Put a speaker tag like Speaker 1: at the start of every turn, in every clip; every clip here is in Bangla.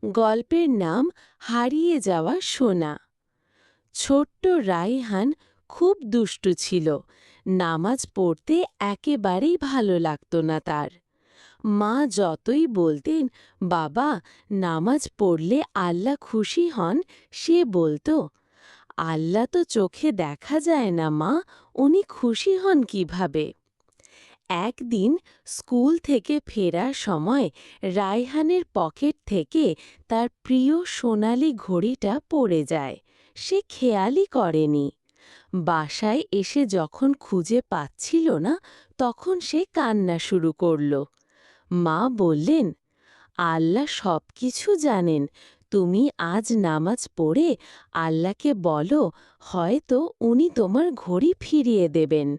Speaker 1: গল্পের নাম হারিয়ে যাওয়া সোনা। ছোট্ট রায়হান খুব দুষ্টু ছিল। নামাজ পড়তে একেবারেই ভালো লাগতো না তার। মা যতই বলতেন, বাবা, নামাজ পড়লে আল্লাহ খুশি হন, সে বলতো, আল্লাহ তো চোখে দেখা যায় না মা, উনি খুশি হন কিভাবে? একদিন স্কুল থেকে ফেরার সময় রায়হানের পকেট থেকে তার প্রিয় সোনালি ঘড়িটা পড়ে যায়। সে খেয়ালই করেনি। বাসায় এসে যখন খুঁজে পাচ্ছিল না, তখন সে কান্না শুরু করল। মা বললেন, আল্লাহ সবকিছু জানেন, তুমি আজ নামাজ পড়ে আল্লাহকে বলো, হয়তো উনি তোমার ঘড়ি ফিরিয়ে দেবেন।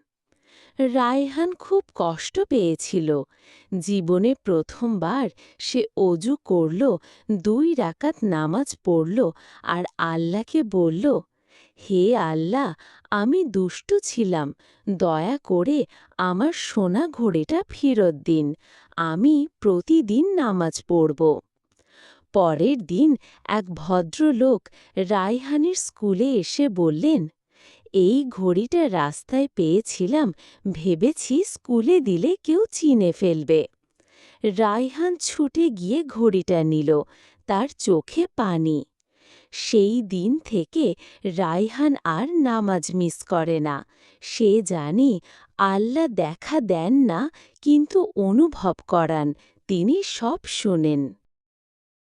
Speaker 1: রায়হান খুব কষ্ট পেয়েছিল। জীবনে প্রথমবার সে অজু করল, 2 রাকাত নামাজ পড়ল আর আল্লাহকে বলল, হে আল্লাহ, আমি দুষ্টু ছিলাম, দয়া করে আমার সোনা ঘড়িটা ফেরত দিন, আমি প্রতিদিন নামাজ পড়ব। পরের দিন এক ভদ্রলোক রায়হানের স্কুলে এসে বললেন, এই ঘড়িটা রাস্তায় পেয়েছিলাম, ভেবেছি স্কুলে দিলে কেউ চিনে ফেলবে। রায়হান ছুটে গিয়ে ঘড়িটা নিল, তার চোখে পানি। সেই দিন থেকে রায়হান আর নামাজ মিস করে না। সে জানে আল্লাহ দেখা দেন না, কিন্তু অনুভব করান, তিনি সব শোনেন।